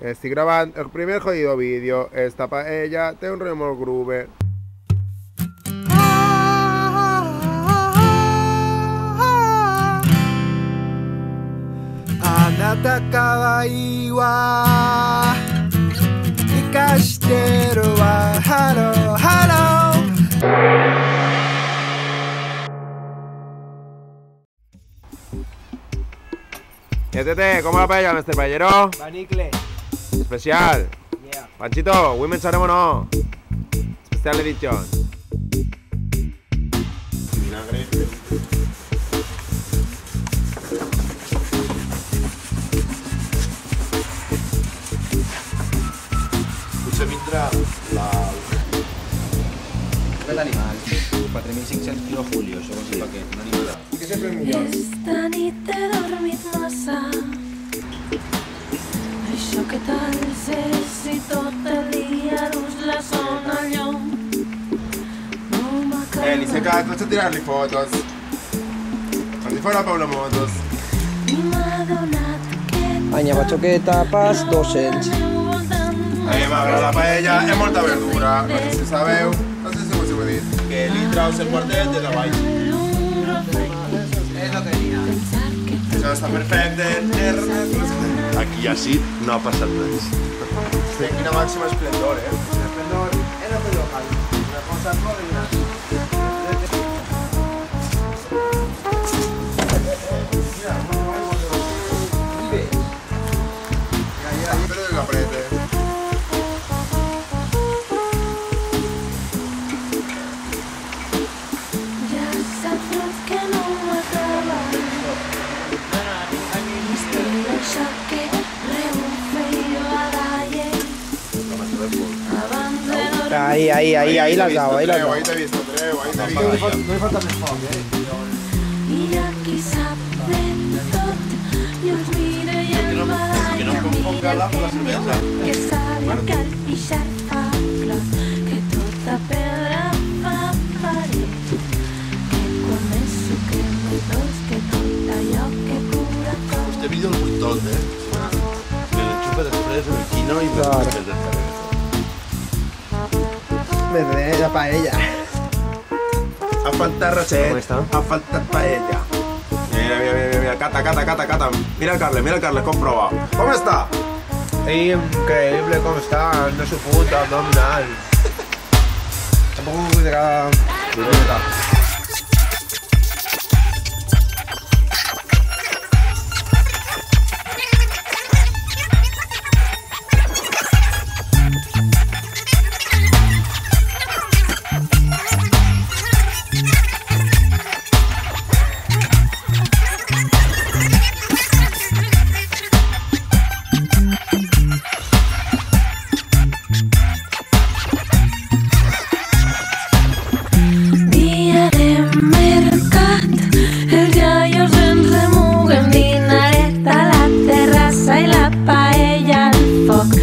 Estic gravant el primer jodido vídeo. Esta paella té un remol groove. Anata kawaii wa ikashiteru wa hello hello. Tete, ¿cómo la paella, Mr. Paellero? Banicle. Especial. Yeah. Panchito, women saremo no. Especial edition. Vinagre. Potser vindrà la... Aquest animal, 4.500 quilos Julio, això vol dir per què, un animal. Que sempre és millor. Esta nit he dormit massa. Això que tal és si tot el dia dus la son al llum? No m'acaba. Li secas, vaig a tirar-li fotos. Com si fora Pablo Motos. I m'ha donat que Banya batxoqueta, pas 200. A mi m'agrada la paella, és molta verdura. No sé si sabeu, no sé si ho he dit. Que li traus el quartet de la vall. pensar que Això està perfecte. Aquí ja sí, no ha passat res. Sí, quina màxima esplendor, Esplendor, era el local. Una cosa no Espero que l'aprete. ja saps que no m'acaba. Estic això que rebufe la dalle. Abans de dormir. Ahí las dado, ahí las dado. Ahí t'he vist, Andreu, ahí t'he No vist. li falta més foc, I aquí sap de tot, jo els mire i el Que no confonga la cervesa. que sabe que al pixar fa flor, que tota pedra fa paret, que quan més sucrem els dos, que tot allò que cura tot. Este vídeo és muy tot, Que l'enxufa després el quino i Claro. després de fer això. Me la paella. Ha faltat recet, Com està? ha faltat paella. Mira, cata. Mira el Carles, com prova. Com està? Increíble cómo está, no su punta abdominal. Tampoco considera... Dia de mercat, els iaios ens remuguen, dinareta a la terrassa i la paella al foc.